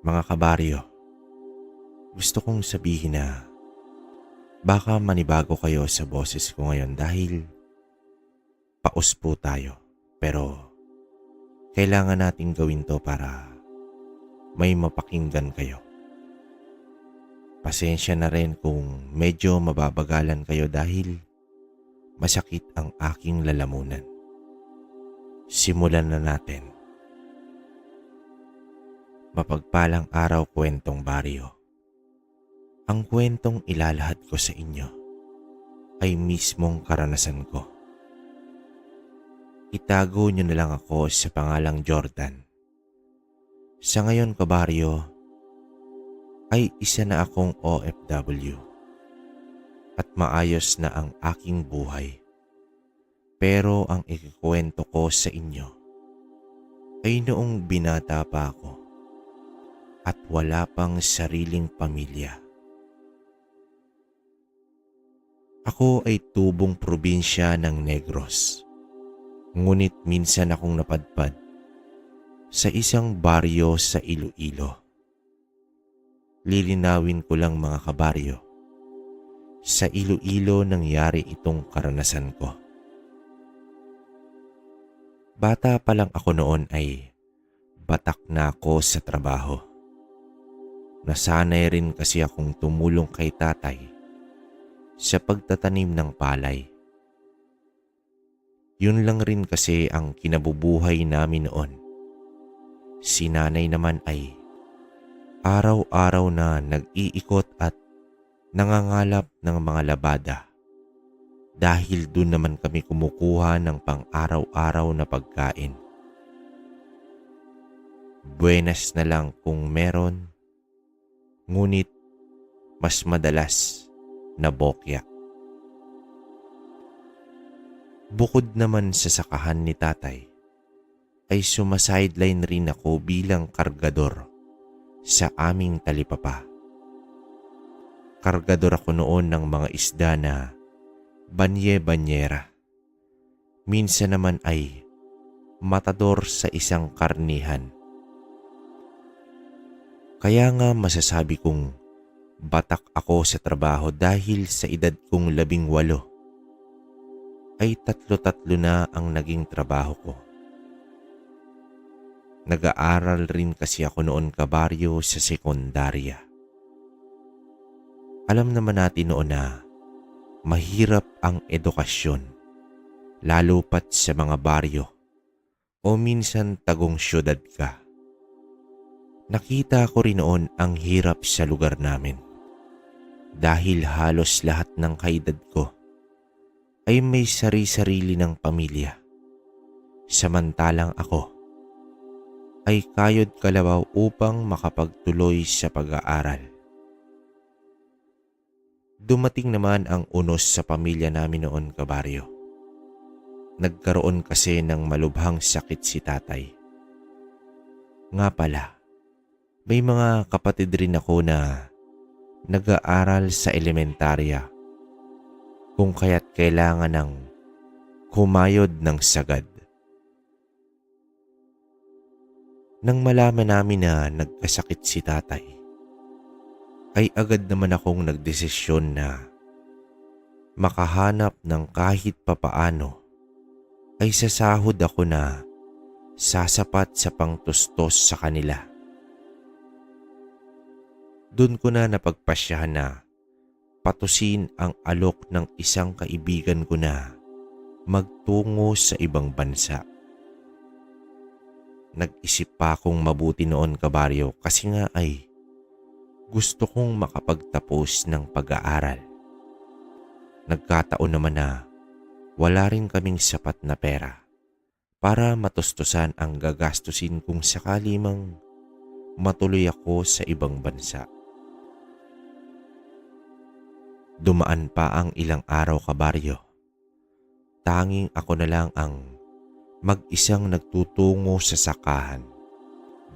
Mga kabaryo, gusto kong sabihin na baka manibago kayo sa boses ko ngayon dahil paus po tayo. Pero kailangan nating gawin to para may mapakinggan kayo. Pasensya na rin kung medyo mababagalan kayo dahil masakit ang aking lalamunan. Simulan na natin. Mapagpalang araw, kwentong baryo. Ang kwentong ilalahad ko sa inyo ay mismong karanasan ko. Itago niyo na lang ako sa pangalang Jordan. Sa ngayon, kabaryo, ay isa na akong OFW at maayos na ang aking buhay. Pero ang ikikwento ko sa inyo ay noong binata pa ako at wala pang sariling pamilya. Ako ay tubong probinsya ng Negros. Ngunit minsan akong napadpad sa isang baryo sa Iloilo. Lilinawin ko lang mga kabaryo. Sa Iloilo nangyari itong karanasan ko. Bata pa lang ako noon ay batak na ako sa trabaho. Nasanay rin kasi akong tumulong kay tatay sa pagtatanim ng palay. Yun lang rin kasi ang kinabubuhay namin noon. Si nanay naman ay araw-araw na nag-iikot at nangangalap ng mga labada dahil dun naman kami kumukuha ng pang-araw-araw na pagkain. Buenas na lang kung meron, ngunit mas madalas na bokya. Bukod naman sa sakahan ni tatay, ay sumasideline rin ako bilang kargador sa aming talipapa. Kargador ako noon ng mga isda na banye-banyera. Minsan naman ay matador sa isang karnihan. Kaya nga masasabi kong batak ako sa trabaho dahil sa edad kong 18 ay tatlo-tatlo na ang naging trabaho ko. Nag-aaral rin kasi ako noon kabaryo sa sekundarya. Alam naman natin noon na mahirap ang edukasyon, lalo pat sa mga baryo o minsan tagong syudad ka. Nakita ko rin noon ang hirap sa lugar namin dahil halos lahat ng kaedad ko ay may sari-sarili ng pamilya. Samantalang ako ay kayod kalabaw upang makapagtuloy sa pag-aaral. Dumating naman ang unos sa pamilya namin noon kabaryo. Nagkaroon kasi ng malubhang sakit si tatay. Nga pala, may mga kapatid rin ako na nag-aaral sa elementarya kung kaya't kailangan ng kumayod ng sagad. Nang malaman namin na nagkasakit si tatay, ay agad naman akong nagdesisyon na makahanap ng kahit papaano ay sasahod ako na sasapat sa pangtustos sa kanila. Doon ko na napagpasyahan na patusin ang alok ng isang kaibigan ko na magtungo sa ibang bansa. Nag-isip pa akong mabuti noon kabaryo kasi nga ay gusto kong makapagtapos ng pag-aaral. Nagkataon naman na wala rin kaming sapat na pera para matustusan ang gagastusin kung sakali mang matuloy ako sa ibang bansa. Dumaan pa ang ilang araw kabaryo. Tanging ako na lang ang mag-isang nagtutungo sa sakahan.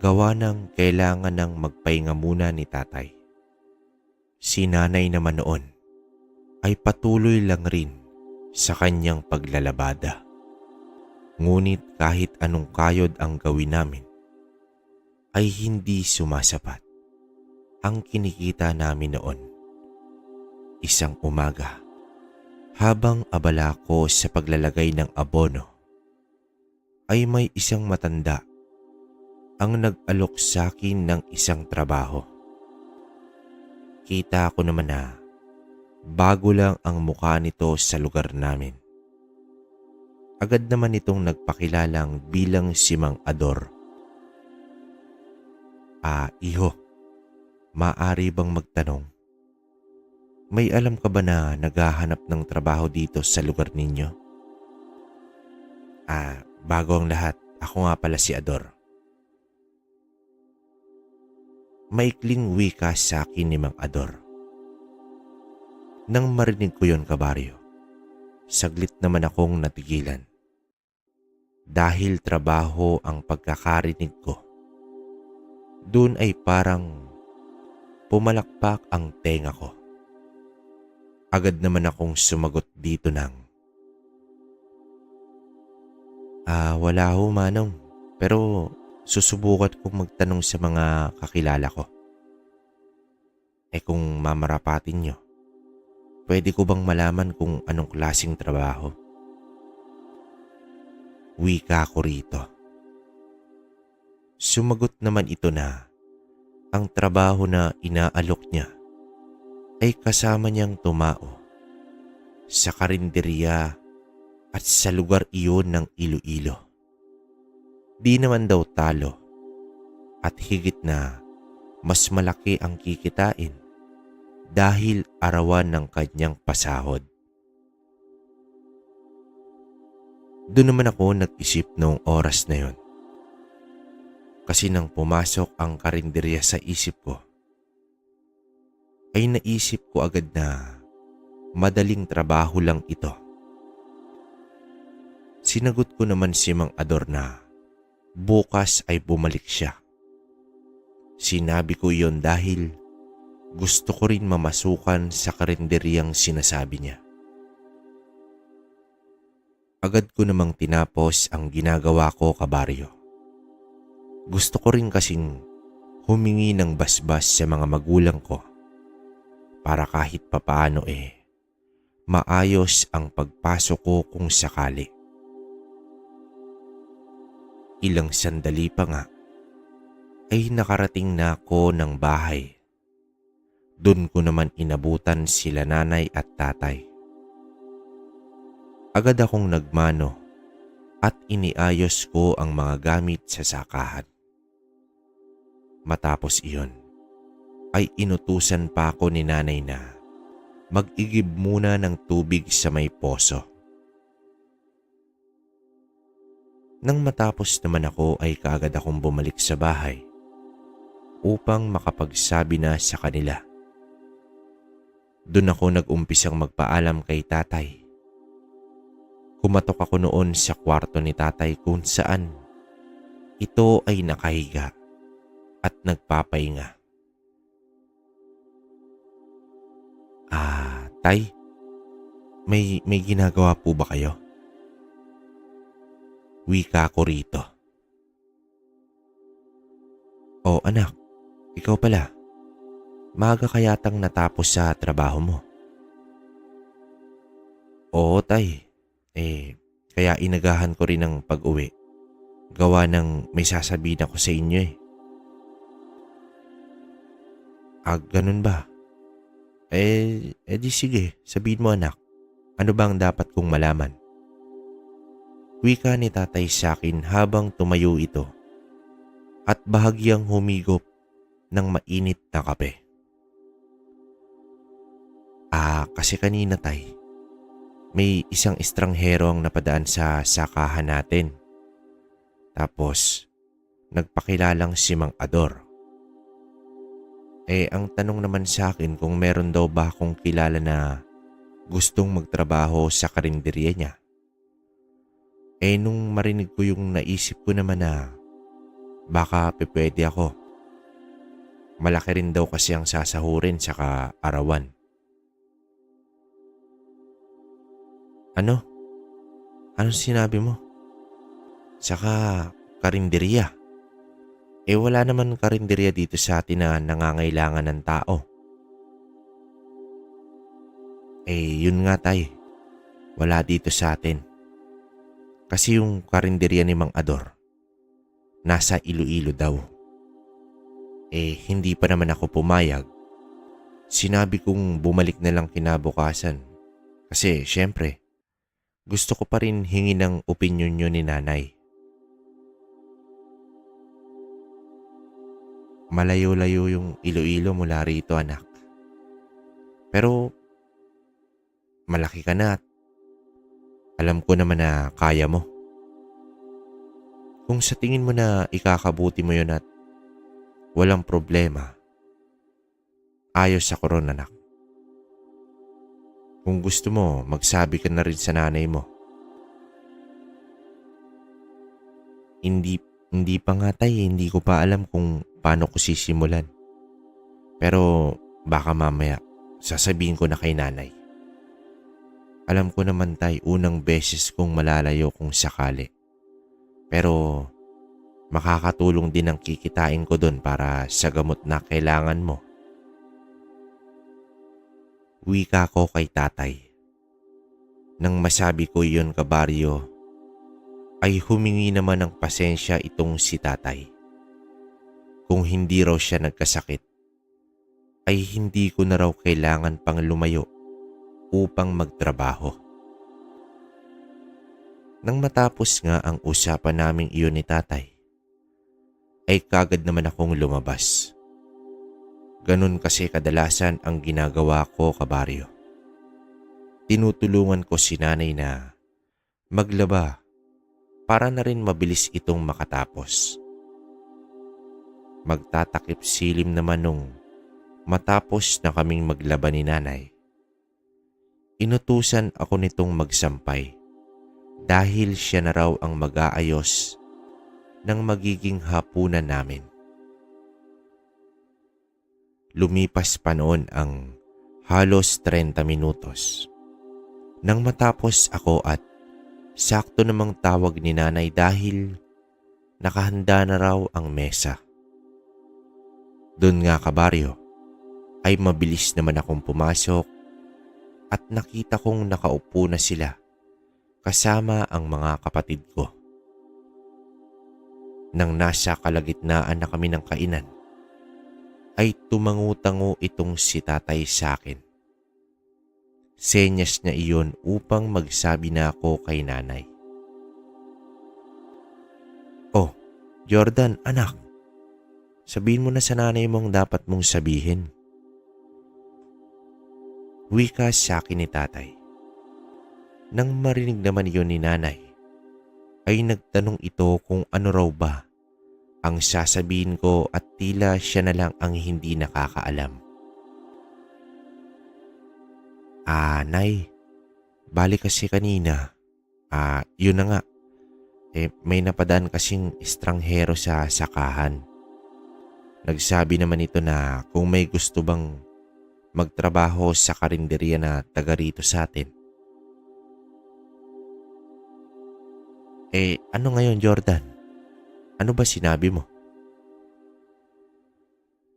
Gawa ng kailangan ng magpahinga muna ni tatay. Si nanay naman noon ay patuloy lang rin sa kanyang paglalabada. Ngunit kahit anong kayod ang gawin namin, ay hindi sumasapat ang kinikita namin noon. Isang umaga, habang abala ko sa paglalagay ng abono, ay may isang matanda ang nag-alok sa akin ng isang trabaho. Kita ko naman na bago lang ang mukha nito sa lugar namin. Agad naman itong nagpakilalang bilang si Mang Ador. Iho, maaari bang magtanong? May alam ka ba na naghahanap ng trabaho dito sa lugar ninyo? Bago ang lahat, ako nga pala si Ador. Maikling wika sa akin ni Mang Ador. Nang marinig ko yon, kabaryo, saglit naman akong natigilan. Dahil trabaho ang pagkakarinig ko, doon ay parang pumalakpak ang tenga ko. Agad naman akong sumagot dito ng, wala ho manong, pero susubukan kong magtanong sa mga kakilala ko. Kung mamarapatin nyo, pwede ko bang malaman kung anong klaseng trabaho? Wika ko rito. Sumagot naman ito na ang trabaho na inaalok niya ay kasama niyang tumao sa karinderya at sa lugar iyon ng Iloilo. Di naman daw talo at higit na mas malaki ang kikitain dahil arawan ng kanyang pasahod. Doon naman ako nag-isip noong oras na yon. Kasi nang pumasok ang karinderya sa isip ko, ay naisip ko agad na madaling trabaho lang ito. Sinagot ko naman si Mang Ador na bukas ay bumalik siya. Sinabi ko yon dahil gusto ko rin mamasukan sa karinderyang sinasabi niya. Agad ko namang tinapos ang ginagawa ko, kabaryo. Gusto ko rin kasing humingi ng basbas sa mga magulang ko para kahit papaano maayos ang pagpasok ko kung sakali. Ilang sandali pa nga ay nakarating na ako ng bahay. Doon ko naman inabutan sila nanay at tatay. Agad akong nagmano at iniayos ko ang mga gamit sa sakahan. Matapos iyon, ay inutusan pa ako ni nanay na mag-igib muna ng tubig sa may poso. Nang matapos naman ako ay kaagad akong bumalik sa bahay upang makapagsabi na sa kanila. Doon ako nag-umpisang magpaalam kay tatay. Kumatok ako noon sa kwarto ni tatay kung saan ito ay nakahiga at nagpapahinga. Tay, may ginagawa po ba kayo? Wika ko rito. Anak, ikaw pala. Maaga ka yatang natapos sa trabaho mo. Oo, tay. Kaya inagahan ko rin ang pag-uwi. Gawa ng may sasabihin ako sa inyo ganun ba? Di sige, sabihin mo anak. Ano bang dapat kong malaman? Wika ni tatay sa akin habang tumayo ito at bahagyang humigop ng mainit na kape. Kasi kanina tay, may isang estranghero ang napadaan sa sakahan natin. Tapos, nagpakilalang si Mang Ador. Ang tanong naman sa akin kung meron daw ba akong kilala na gustong magtrabaho sa karinderya niya. Nung marinig ko yung naisip ko naman na baka pwede ako. Malaki rin daw kasi ang sasahurin saka arawan. Ano? Anong sinabi mo? Saka karinderya. Wala naman karinderya dito sa atin na nangangailangan ng tao. Yun nga tay, wala dito sa atin. Kasi yung karinderya ni Mang Ador, nasa Iloilo daw. Hindi pa naman ako pumayag. Sinabi kong bumalik na lang kinabukasan. Kasi syempre, gusto ko pa rin hingi ng opinyon nyo ni nanay. Malayo-layo yung Iloilo mula rito anak. Pero malaki ka na at alam ko naman na kaya mo. Kung sa tingin mo na ikakabuti mo yun at walang problema, ayos ako ron anak. Kung gusto mo, magsabi ka na rin sa nanay mo. Hindi pa nga tay, hindi ko pa alam kung paano ko sisimulan. Pero baka mamaya, sasabihin ko na kay nanay. Alam ko naman tay, unang beses kong malalayo kung sakali. Pero makakatulong din ang kikitain ko doon para sa gamot na kailangan mo. Wika ko kay tatay. Nang masabi ko iyon kabaryo, ay humingi naman ng pasensya itong si tatay. Kung hindi raw siya nagkasakit, ay hindi ko na raw kailangan pang lumayo upang magtrabaho. Nang matapos nga ang usapan naming iyon ni tatay, ay kagad naman akong lumabas. Ganun kasi kadalasan ang ginagawa ko kabaryo. Tinutulungan ko si nanay na maglaba para na rin mabilis itong makatapos. Magtatakip silim naman nung matapos na kaming maglaba ni nanay. Inutusan ako nitong magsampay dahil siya na raw ang mag-aayos ng magiging hapunan namin. Lumipas pa noon ang halos 30 minutos. Nang matapos ako at sakto namang tawag ni nanay dahil nakahanda na raw ang mesa. Doon nga kabaryo ay mabilis naman akong pumasok at nakita kong nakaupo na sila kasama ang mga kapatid ko. Nang nasa kalagitnaan na kami ng kainan, ay tumangu-tango itong si tatay sa akin. Senyas niya iyon upang magsabi na ako kay nanay. "Oh, Jordan, anak. Sabihin mo na sa nanay mong dapat mong sabihin." Wika sa akin ni tatay. Nang marinig naman iyon ni nanay, ay nagtanong ito kung ano raw ba ang sasabihin ko at tila siya na lang ang hindi nakakaalam. Nay, bali kasi kanina, yun na nga, may napadaan kasing estranghero sa sakahan. Nagsabi naman ito na kung may gusto bang magtrabaho sa karinderya na taga rito sa atin. Ano ngayon Jordan? Ano ba sinabi mo?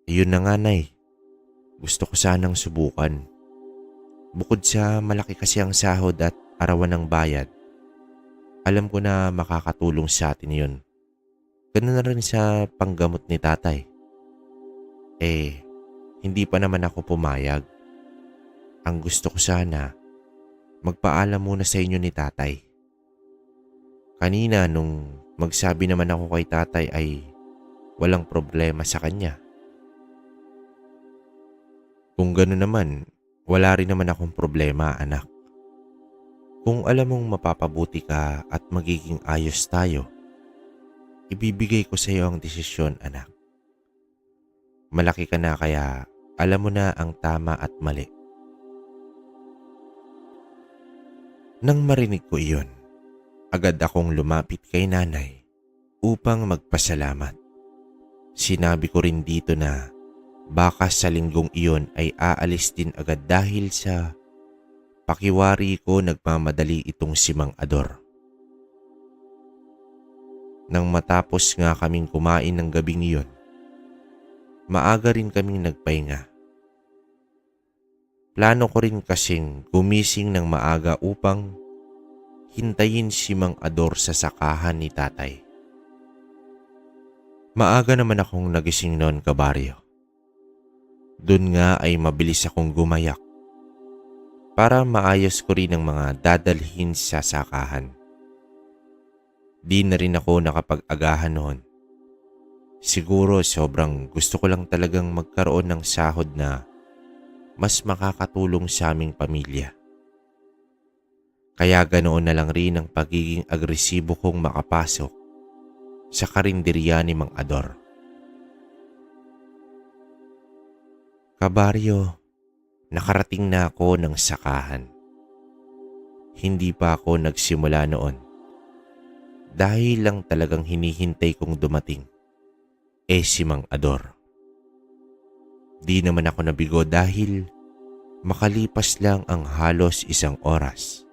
Yun na nga nay, gusto ko sanang subukan. Bukod sa malaki kasi ang sahod at arawan ng bayad, alam ko na makakatulong sa atin yun. Ganun na rin sa panggamot ni tatay. Hindi pa naman ako pumayag. Ang gusto ko sana, magpaalam muna sa inyo ni tatay. Kanina nung magsabi naman ako kay tatay ay walang problema sa kanya. Kung gano'n naman, wala rin naman akong problema anak. Kung alam mong mapapabuti ka at magiging ayos tayo, ibibigay ko sa iyo ang desisyon anak. Malaki ka na kaya alam mo na ang tama at mali. Nang marinig ko iyon, agad akong lumapit kay nanay upang magpasalamat. Sinabi ko rin dito na baka sa linggong iyon ay aalis din agad dahil sa pakiwari ko nagmamadali itong si Mang Ador. Nang matapos nga kaming kumain ng gabing iyon, maaga rin kaming nagpahinga. Plano ko rin kasing gumising ng maaga upang hintayin si Mang Ador sa sakahan ni tatay. Maaga naman akong nagising noon, kabaryo. Doon nga ay mabilis akong gumayak para maayos ko rin ang mga dadalhin sa sakahan. Di na rin ako nakapag-agahan noon. Siguro sobrang gusto ko lang talagang magkaroon ng sahod na mas makakatulong sa aming pamilya. Kaya ganoon na lang rin ang pagiging agresibo kong makapasok sa karinderya ni Mang Ador. Kabaryo, nakarating na ako ng sakahan. Hindi pa ako nagsimula noon. Dahil lang talagang hinihintay kong dumating si Mang Ador. Di naman ako nabigo dahil makalipas lang ang halos 1 oras.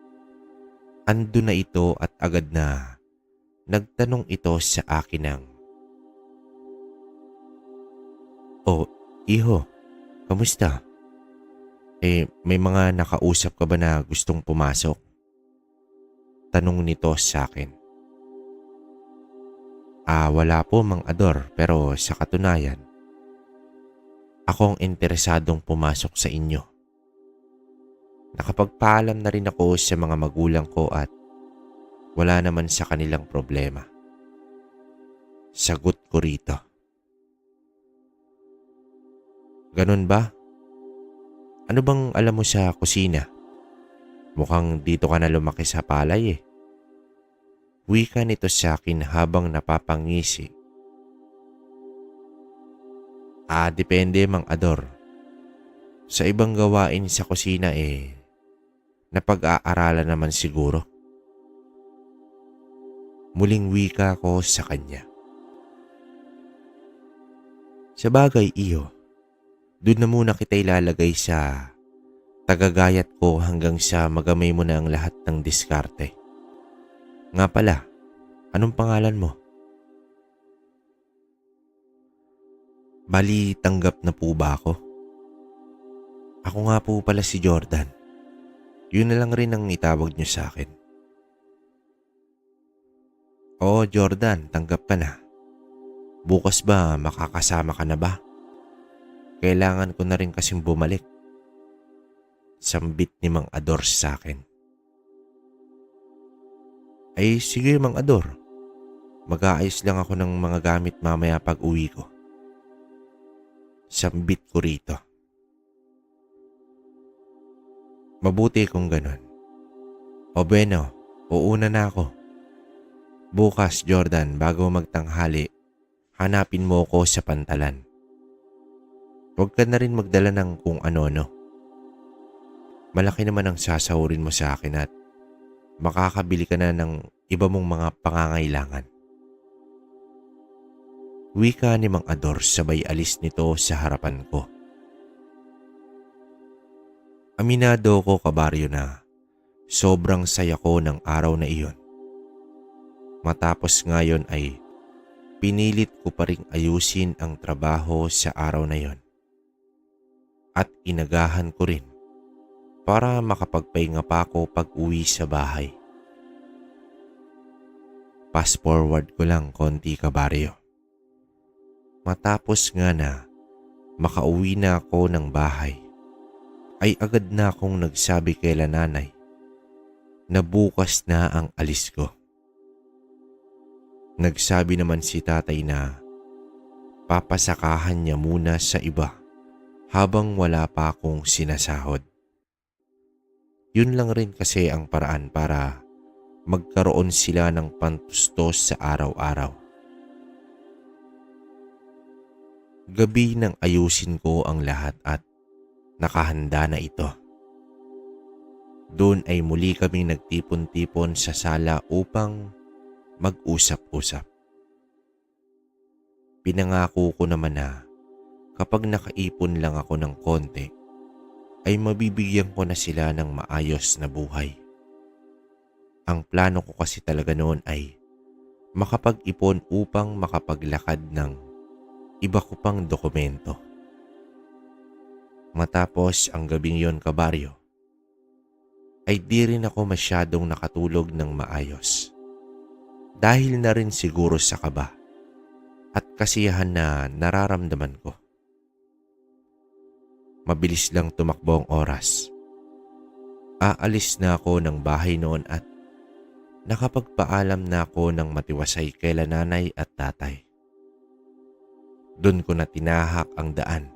Ando na ito at agad na nagtanong ito sa akin ng, "Oh, iho, kamusta? May mga nakausap ka ba na gustong pumasok?" Tanong nito sa akin. Wala po, Mang Ador, pero sa katunayan, akong interesadong pumasok sa inyo. Nakapagpaalam na rin ako sa mga magulang ko at wala naman sa kanilang problema. Sagot ko rito. Ganun ba? Ano bang alam mo sa kusina? Mukhang dito ka na lumaki sa palay eh. Wika nito sa akin habang napapangisi. Depende, Mang Ador. Sa ibang gawain sa kusina napag-aaralan naman siguro. Muling wika ko sa kanya. Sa bagay, iyo, doon na muna kita ilalagay sa tagagayat ko hanggang sa magamay mo na ang lahat ng diskarte. Nga pala, anong pangalan mo? Bali, tanggap na po ba ako? Ako nga po pala si Jordan. Yun na lang rin ang itawag niyo sa akin. Oo, Jordan, tanggap ka na. Bukas ba makakasama ka na ba? Kailangan ko na rin kasing bumalik. Sambit ni Mang Ador sa akin. Sige, Mang Ador. Mag-aayos lang ako ng mga gamit mamaya pag uwi ko. Sambit ko rito. Mabuti kung ganun. O bueno, uuna na ako. Bukas, Jordan, bago magtanghali, hanapin mo ko sa pantalan. Huwag ka na rin magdala ng kung ano-ano. Malaki naman ang sasahurin mo sa akin at makakabili ka na ng iba mong mga pangangailangan. Wika ni Mang Ador sabay alis nito sa harapan ko. Aminado ko, kabaryo, na sobrang saya ko ng araw na iyon. Matapos ngayon ay pinilit ko pa ring ayusin ang trabaho sa araw na iyon. At inagahan ko rin para makapagpahinga pa ako pag uwi sa bahay. Fast forward ko lang konti, kabaryo. Matapos nga na makauwi na ako ng bahay, ay agad na akong nagsabi kay nanay na bukas na ang alis ko. Nagsabi naman si tatay na papasakahan niya muna sa iba habang wala pa akong sinasahod. Yun lang rin kasi ang paraan para magkaroon sila ng pantustos sa araw-araw. Gabi nang ayusin ko ang lahat at nakahanda na ito. Doon ay muli kaming nagtipon-tipon sa sala upang mag-usap-usap. Pinangako ko naman na kapag nakaipon lang ako ng konti, ay mabibigyan ko na sila ng maayos na buhay. Ang plano ko kasi talaga noon ay makapag-ipon upang makapaglakad ng iba ko pang dokumento. Matapos ang gabing yon, kabaryo, ay di rin ako masyadong nakatulog ng maayos. Dahil na rin siguro sa kaba at kasiyahan na nararamdaman ko. Mabilis lang tumakbo ang oras. Aalis na ako ng bahay noon at nakapagpaalam na ako ng matiwasay kaila nanay at tatay. Doon ko na tinahak ang daan,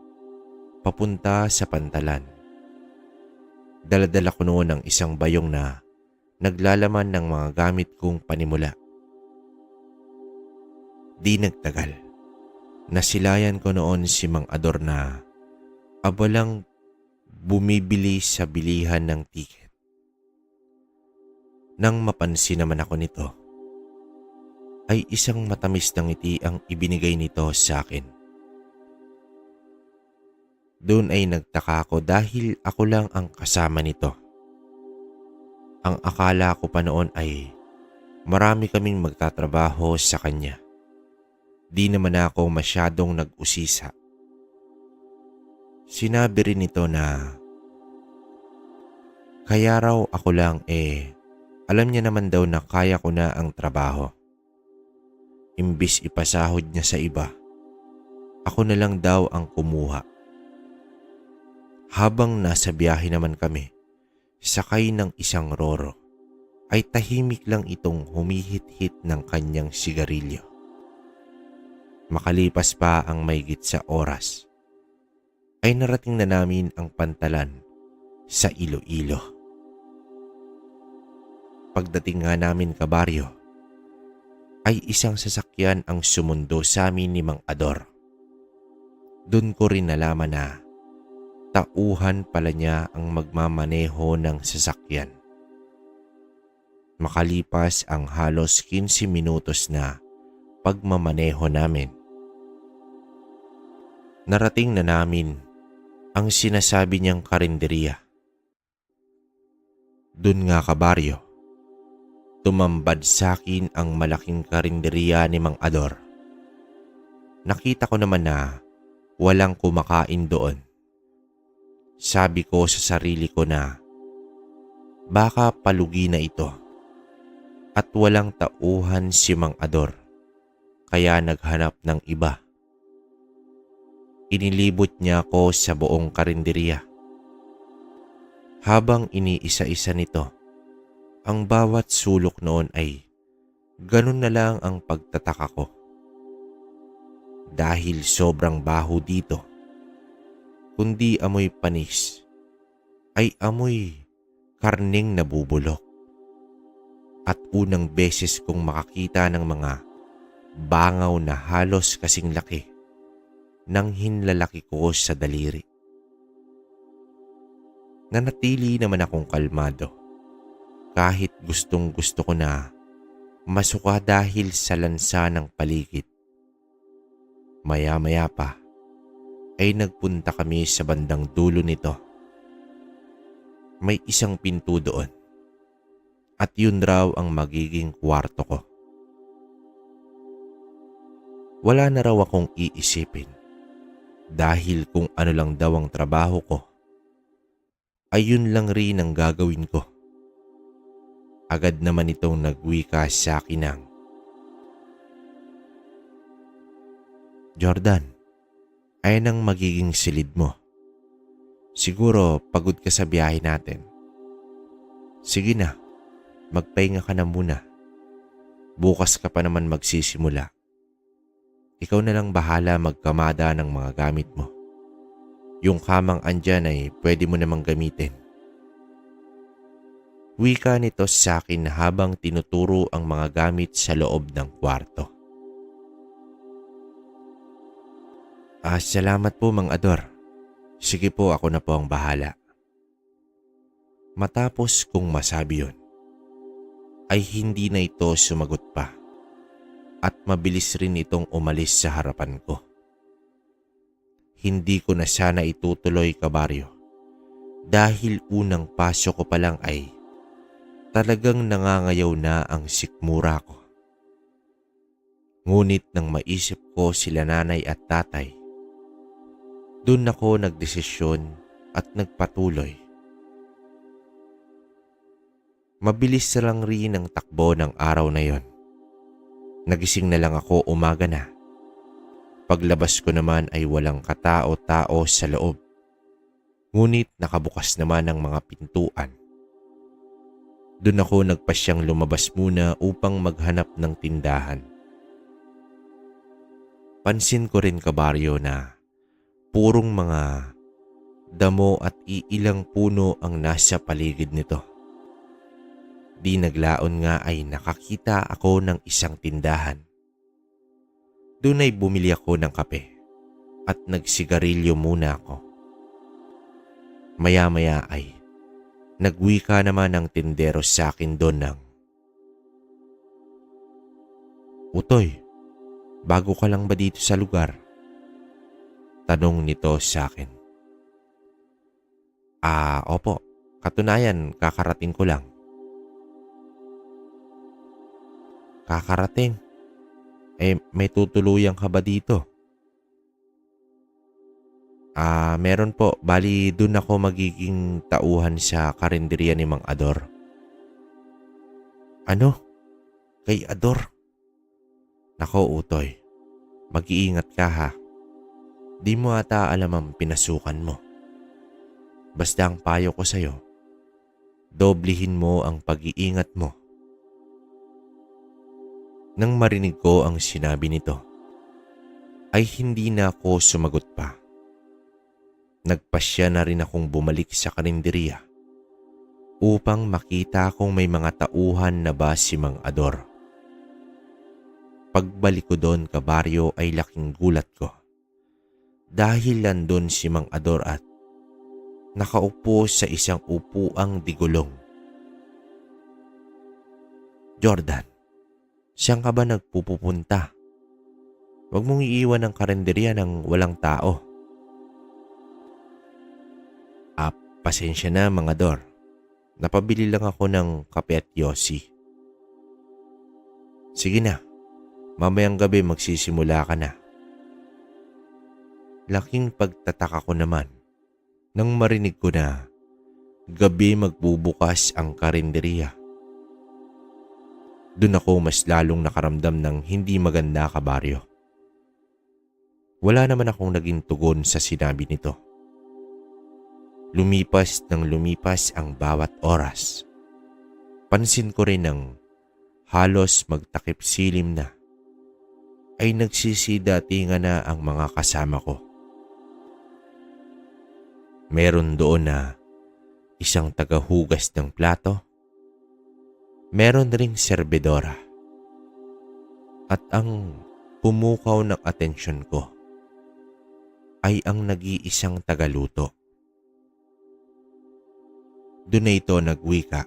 papunta sa pantalan. Daladala ko noon ang isang bayong na naglalaman ng mga gamit kong panimula. Di nagtagal, nasilayan ko noon si Mang Ador na abalang bumibili sa bilihan ng tiket. Nang mapansin naman ako nito, ay isang matamis na ngiti ang ibinigay nito sa akin. Doon ay nagtaka ako dahil ako lang ang kasama nito. Ang akala ko pa noon ay marami kaming magtatrabaho sa kanya. Di naman ako masyadong nag-usisa. Sinabi rin nito na kaya raw ako lang alam niya naman daw na kaya ko na ang trabaho. Imbis ipasahod niya sa iba, ako na lang daw ang kumuha. Habang nasa biyahe naman kami, sakay ng isang roro, ay tahimik lang itong humihit-hit ng kanyang sigarilyo. Makalipas pa ang mahigit sa oras, ay narating na namin ang pantalan sa Iloilo. Pagdating nga namin, kabaryo, ay isang sasakyan ang sumundo sa amin ni Mang Ador. Doon ko rin nalaman na tauhan pala niya ang magmamaneho ng sasakyan. Makalipas ang halos 15 minutos na pagmamaneho namin, narating na namin ang sinasabi niyang karinderya. Doon nga, kabaryo, tumambad sa akin ang malaking karinderya ni Mang Ador. Nakita ko naman na walang kumakain doon. Sabi ko sa sarili ko na baka palugi na ito at walang tauhan si Mang Ador, kaya naghanap ng iba. Inilibot niya ako sa buong karinderya. Habang iniisa-isa nito, ang bawat sulok noon ay ganun na lang ang pagtataka ko. Dahil sobrang baho dito, kundi amoy panis, ay amoy karneng nabubulok. At unang beses kong makakita ng mga bangaw na halos kasing laki nang hinlalaki ko sa daliri. Nanatili naman akong kalmado kahit gustong gusto ko na masuka dahil sa lansa ng paligid. Maya-maya pa ay nagpunta kami sa bandang dulo nito. May isang pinto doon at yun raw ang magiging kwarto ko. Wala na raw akong iisipin dahil kung ano lang daw ang trabaho ko, ay yun lang rin ang gagawin ko. Agad naman itong nagwika sa akin ng, "Jordan, ayan ang magiging silid mo. Siguro pagod ka sa biyahe natin. Sige na, magpahinga ka na muna. Bukas ka pa naman magsisimula. Ikaw na lang bahala magkamada ng mga gamit mo. Yung kamang andyan ay pwede mo namang gamitin." Wika nito sa akin habang tinuturo ang mga gamit sa loob ng kwarto. Salamat po, Mang Ador. Sige po, ako na po ang bahala." Matapos kong masabi yun, ay hindi na ito sumagot pa at mabilis rin itong umalis sa harapan ko. Hindi ko na sana itutuloy, kabaryo, dahil unang pasok ko pa lang ay talagang nangangayaw na ang sikmura ko. Ngunit nang maisip ko sila nanay at tatay, dun ako nagdesisyon at nagpatuloy. Mabilis na lang rin ang takbo ng araw na yon. Nagising na lang ako umaga na. Paglabas ko naman ay walang katao-tao sa loob. Ngunit nakabukas naman ang mga pintuan. Doon ako nagpasyang lumabas muna upang maghanap ng tindahan. Pansin ko rin kabaryo na purong mga damo at iilang puno ang nasa paligid nito. Di naglaon nga ay nakakita ako ng isang tindahan. Doon ay bumili ako ng kape at nagsigarilyo muna ako. Maya-maya ay nagwika naman ang tindero sa akin doon ng, "Utoy, bago ka lang ba dito sa lugar?" Tanong nito sa akin. Opo. Katunayan, kakarating ko lang." "Kakarating? May tutuluyan ka ba dito?" Meron po. Bali, dun ako magiging tauhan sa karinderya ni Mang Ador." "Ano? Kay Ador?" "Nako, Utoy. Mag-iingat ka ha. Di mo ata alam ang pinasukan mo. Basta ang payo ko sa'yo, doblehin mo ang pag-iingat mo." Nang marinig ko ang sinabi nito, ay hindi na ako sumagot pa. Nagpasya na rin akong bumalik sa karinderya upang makita kung may mga tauhan na ba si Mang Ador. Pagbalik ko doon kabaryo ay laking gulat ko dahil nandun si Mang Ador at nakaupo sa isang upuang digulong. "Jordan, saan ka ba nagpupunta? Huwag mong iiwan ang karinderya ng walang tao." "Pasensya na, Mang Ador. Napabili lang ako ng kape at yosi." "Sige na, mamayang gabi magsisimula ka na." Laking pagtataka ko naman nang marinig ko na gabi magbubukas ang karinderya. Doon ako mas lalong nakaramdam ng hindi maganda kabaryo. Wala naman akong naging tugon sa sinabi nito. Lumipas ng lumipas ang bawat oras. Pansin ko rin ng halos magtakip silim na ay nagsisidatingan na ang mga kasama ko. Meron doon na isang tagahugas ng plato, meron ring serbedora, at ang pumukaw ng atensyon ko ay ang nag-iisang tagaluto. Doon na ito nagwika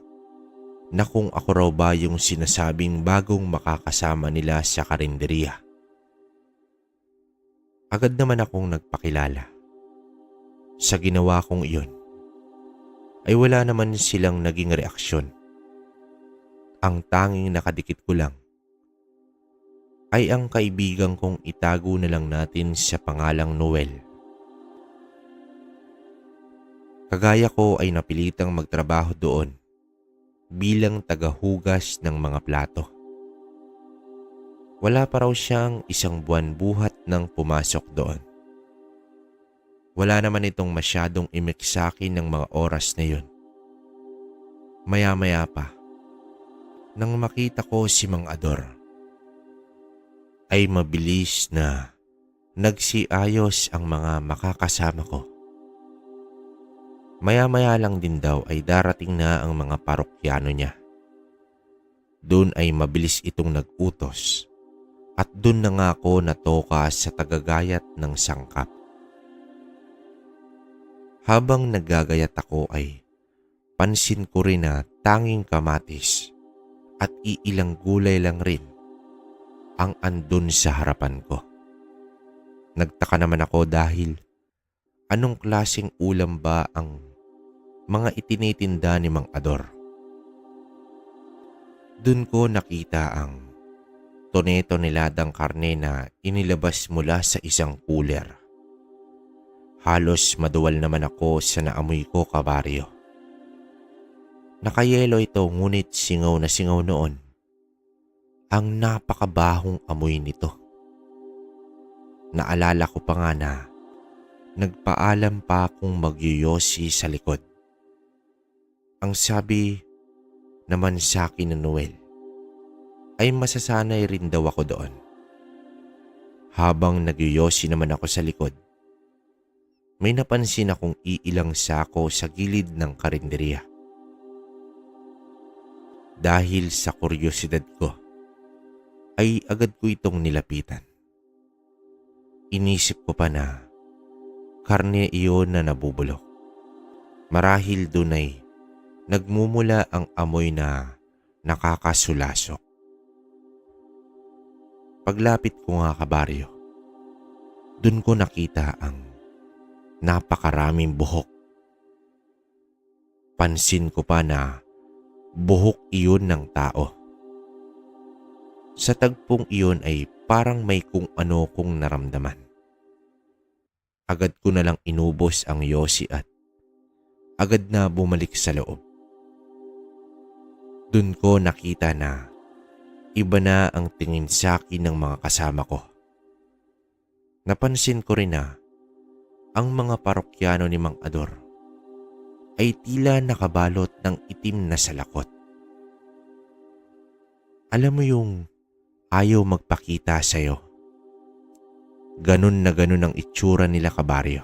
na kung ako raw ba yung sinasabing bagong makakasama nila sa karinderya. Agad naman akong nagpakilala. Sa ginawa kong iyon ay wala naman silang naging reaksyon. Ang tanging nakadikit ko lang ay ang kaibigan kong itago na lang natin sa pangalang Noel. Kagaya ko ay napilitang magtrabaho doon bilang tagahugas ng mga plato. Wala pa raw siyang isang buwan buhat nang pumasok doon. Wala naman itong masyadong imik sa akin ng mga oras na yun. Maya-maya pa, nang makita ko si Mang Ador, ay mabilis na nagsiayos ang mga makakasama ko. Maya-maya lang din daw ay darating na ang mga parokyano niya. Doon ay mabilis itong nag-utos at doon na nga ako natoka sa tagagayat ng sangkap. Habang naggagayat ako ay pansin ko rin na tanging kamatis at iilang gulay lang rin ang andun sa harapan ko. Nagtaka naman ako dahil anong klaseng ulam ba ang mga itinitinda ni Mang Ador? Doon ko nakita ang toneladang karne na inilabas mula sa isang cooler. Halos maduwal naman ako sa naamoy ko, kabaryo. Nakayelo ito ngunit singaw na singaw noon ang napakabahong amoy nito. Naalala ko pa nga na nagpaalam pa akong magyoyosi sa likod. Ang sabi naman sa akin ni Noel ay masasanay rin daw ako doon. Habang nagyoyosi naman ako sa likod, may napansin akong iilang sako sa gilid ng karinderya. Dahil sa kuryosidad ko, ay agad ko itong nilapitan. Inisip ko pa na karne iyon na nabubulok. Marahil dun ay nagmumula ang amoy na nakakasulasok. Paglapit ko nga, kabaryo, dun ko nakita ang napakaraming buhok. Pansin ko pa na buhok iyon ng tao. Sa tagpong iyon ay parang may kung ano kong naramdaman. Agad ko na lang inubos ang yosi at agad na bumalik sa loob. Dun ko nakita na iba na ang tingin sa akin ng mga kasama ko. Napansin ko rin na ang mga parokyano ni Mang Ador ay tila nakabalot ng itim na salakot. Alam mo yung ayaw magpakita sa'yo. Ganun na ganun ang itsura nila, kabaryo.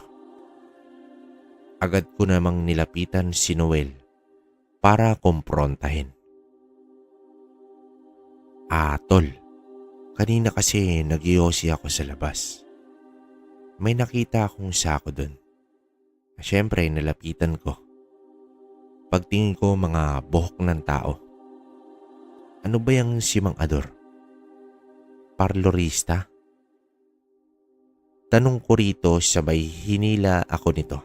Agad ko namang nilapitan si Noel para kumprontahin. Tol, kanina kasi nagyosi ako sa labas. May nakita akong sako dun. Siyempre, nalapitan ko. Pagtingin ko, mga buhok ng tao. Ano ba yung si Mang Ador? Parlorista? Tanong ko rito, sabay hinila ako nito.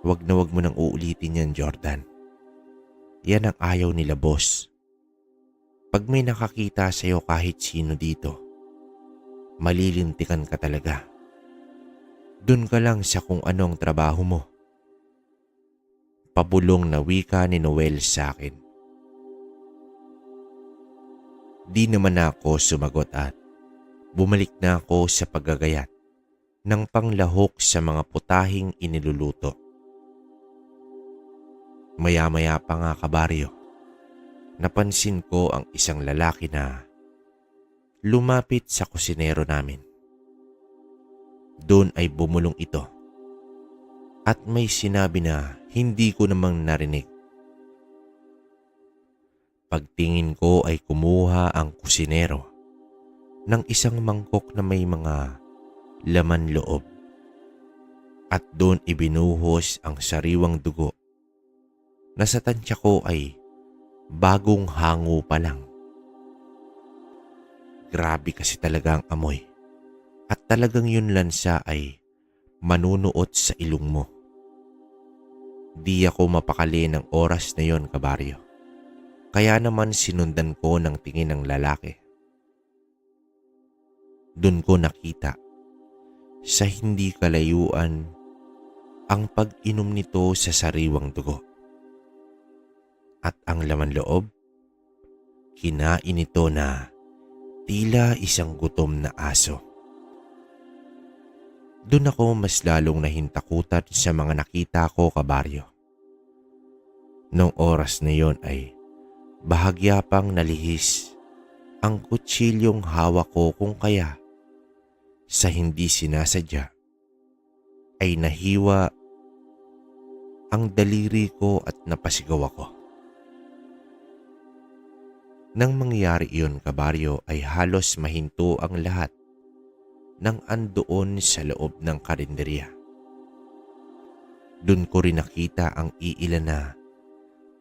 Wag na wag mo nang uulitin yan, Jordan. Yan ang ayaw nila, boss. Pag may nakakita sa'yo kahit sino dito, malilintikan ka talaga. Dun ka lang sa kung anong trabaho mo. Pabulong na wika ni Noel sa akin. Di naman ako sumagot at bumalik na ako sa paggagayat ng panglahok sa mga putahing iniluluto. Maya-maya pa nga, kabaryo, napansin ko ang isang lalaki na lumapit sa kusinero namin. Doon ay bumulong ito at may sinabi na hindi ko namang narinig. Pagtingin ko ay kumuha ang kusinero ng isang mangkok na may mga laman loob at doon ibinuhos ang sariwang dugo na sa tansya ko ay bagong hango pa lang. Grabe kasi talaga ang amoy at talagang yun lansa ay manunuot sa ilong mo. Di ako mapakali ng oras na yon, kabaryo. Kaya naman sinundan ko ng tingin ng lalaki. Doon ko nakita sa hindi kalayuan ang pag-inom nito sa sariwang dugo. At ang laman loob, kinain ito na tila isang gutom na aso. Doon ako mas lalong nahintakutan sa mga nakita ko, kabaryo. Noong oras na yon ay bahagya pang nalihis ang kutsilyong hawak ko, kung kaya sa hindi sinasadya ay nahiwa ang daliri ko at napasigaw ako. Nang mangyari iyon, kabaryo, ay halos mahinto ang lahat ng andoon sa loob ng karinderya. Doon ko rin nakita ang iilan na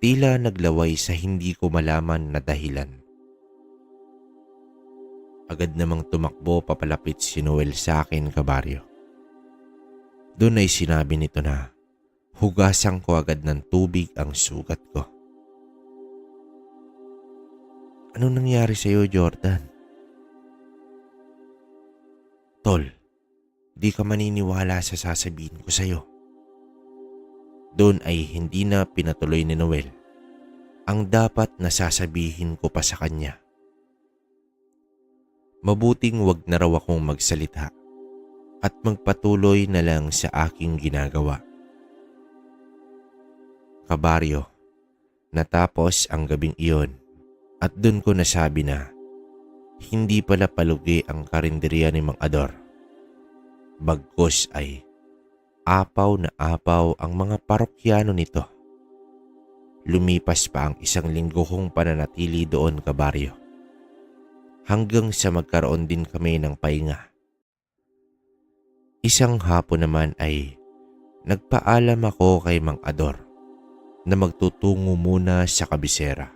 tila naglaway sa hindi ko malaman na dahilan. Agad namang tumakbo papalapit si Noel sa akin, kabaryo. Doon ay sinabi nito na hugasan ko agad ng tubig ang sugat ko. Anong nangyari sa'yo, Jordan? Tol, di ka maniniwala sa sasabihin ko sa'yo. Doon ay hindi na pinatuloy ni Noel ang dapat na sasabihin ko pa sa kanya. Mabuting wag na raw akong magsalita at magpatuloy na lang sa aking ginagawa. Kabaryo, natapos ang gabing iyon at doon ko nasabi na hindi pala palugi ang karinderya ni Mang Ador. Bagkus ay apaw na apaw ang mga parokyano nito. Lumipas pa ang 1 linggo kong pananatili doon, kabaryo. Hanggang sa magkaroon din kami ng pahinga. Isang hapon naman ay nagpaalam ako kay Mang Ador na magtutungo muna sa kabisera.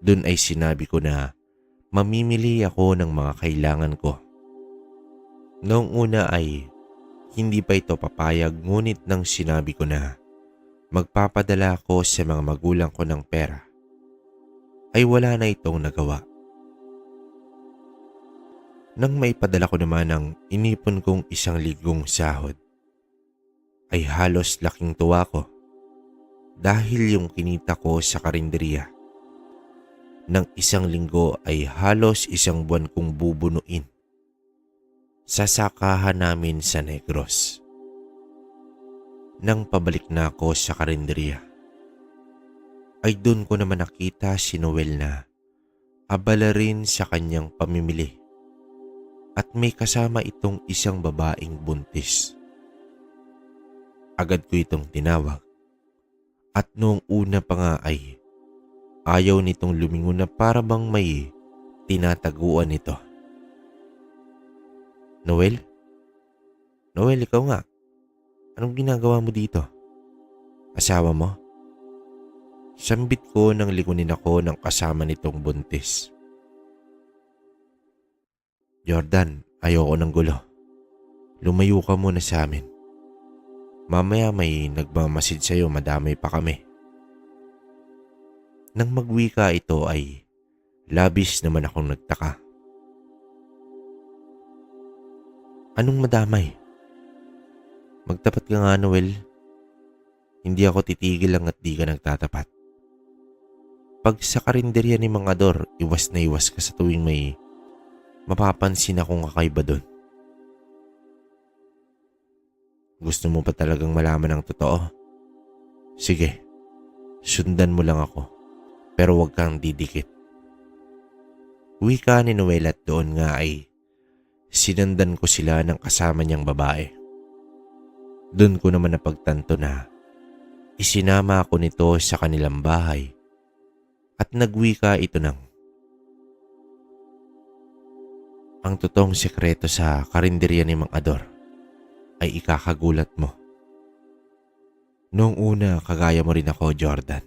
Doon ay sinabi ko na mamimili ako ng mga kailangan ko. Noong una ay hindi pa ito papayag, ngunit nang sinabi ko na magpapadala ako sa mga magulang ko ng pera, ay wala na itong nagawa. Nang maipadala ko naman ang inipon kong 1 linggong sahod, ay halos laking tuwa ko dahil yung kinita ko sa karinderya ng 1 linggo ay halos 1 buwan kong bubunuin sa sakahan namin sa Negros. Nang pabalik na ako sa karinderya, ay doon ko naman nakita si Noel na abala rin sa kanyang pamimili at may kasama itong isang babaeng buntis. Agad ko itong tinawag at noong una pa nga ay ayaw nitong lumingon na para bang may tinataguan nito. Noel? Noel, ikaw nga. Anong ginagawa mo dito? Asawa mo? Sambit ko nang ligunin ako ng kasama nitong buntis. Jordan, ayoko ng gulo. Lumayo ka muna sa amin. Mamaya may nagmamasid sa'yo, madamay pa kami. Nang magwika ito ay labis naman akong nagtaka. Anong madamay? Magtapat ka nga, Noel. Hindi ako titigil lang at di ka nagtatapat. Pag sa karinderya ni Mang Ador, iwas na iwas ka sa tuwing may mapapansin akong kakaiba doon. Gusto mo pa talagang malaman ang totoo? Sige, sundan mo lang ako, pero huwag kang didikit. Wika ni Noel at doon nga ay sinundan ko sila ng kasama niyang babae. Doon ko naman napagtanto na isinama ako nito sa kanilang bahay at nagwika ito ng ang totoong sekreto sa karinderya ni Mang Ador ay ikakagulat mo. Noong una, kagaya mo rin ako, Jordan.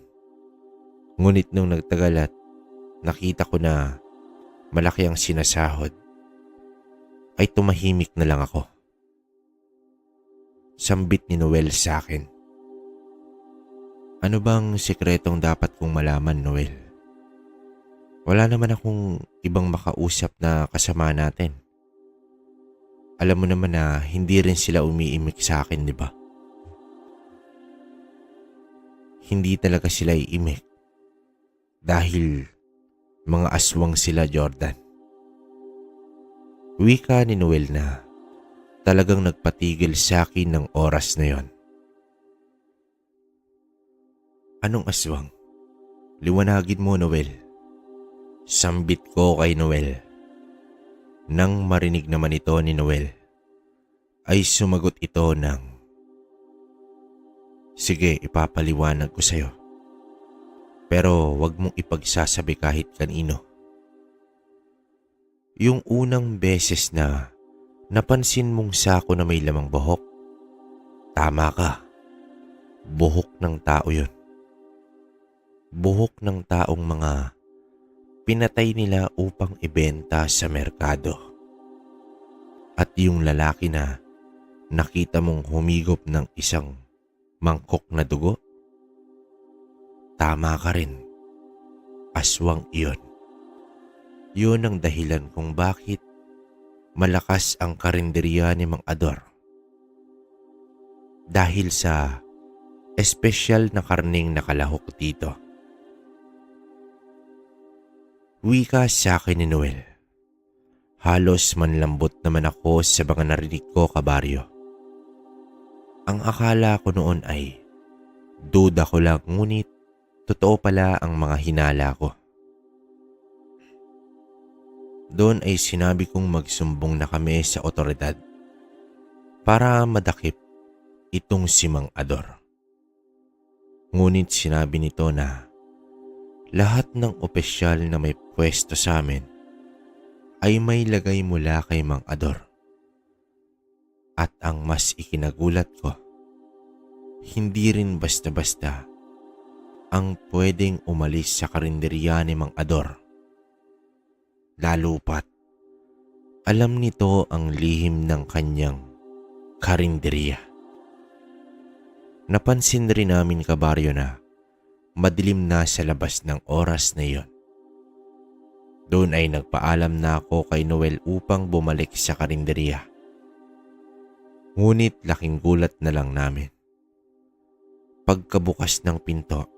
Ngunit nung nagtagal at nakita ko na malaki ang sinasahod, ay tumahimik na lang ako. Sambit ni Noel sa akin. Ano bang sikretong dapat kong malaman, Noel? Wala naman akong ibang makausap na kasama natin. Alam mo naman na hindi rin sila umiimik sa akin, di ba? Hindi talaga sila iimik. Dahil mga aswang sila, Jordan. Wika ni Noel na talagang nagpatigil sa akin ng oras na yon. Anong aswang? Liwanagin mo, Noel. Sambit ko kay Noel. Nang marinig naman ito ni Noel, ay sumagot ito ng, sige, ipapaliwanag ko sa'yo. Pero wag mong ipagsasabi kahit kanino. Yung unang beses na napansin mong sako na may lamang buhok, tama ka. Buhok ng tao yun. Buhok ng taong mga pinatay nila upang ibenta sa merkado. At yung lalaki na nakita mong humigop ng isang mangkok na dugo, tama ka rin. aswang iyon. Yun ang dahilan kung bakit malakas ang karinderya ni Mang Ador. Dahil sa espesyal na karning nakalahok dito. Wika sa akin ni Noel. Halos manlambot naman ako sa mga narinig ko, kabaryo. Ang akala ko noon ay duda ko lang, ngunit totoo pala ang mga hinala ko. Doon ay sinabi kong magsumbong na kami sa otoridad para madakip itong si Mang Ador. Ngunit sinabi nito na lahat ng opisyal na may pwesto sa amin ay may lagay mula kay Mang Ador. At ang mas ikinagulat ko, hindi rin basta-basta ang pwedeng umalis sa karinderya ni Mang Ador. Lalo pat, alam nito ang lihim ng kanyang karinderya. Napansin rin namin, kabaryo, na madilim na sa labas ng oras na iyon. Doon ay nagpaalam na ako kay Noel upang bumalik sa karinderya. Ngunit laking gulat na lang namin. Pagkabukas ng pinto,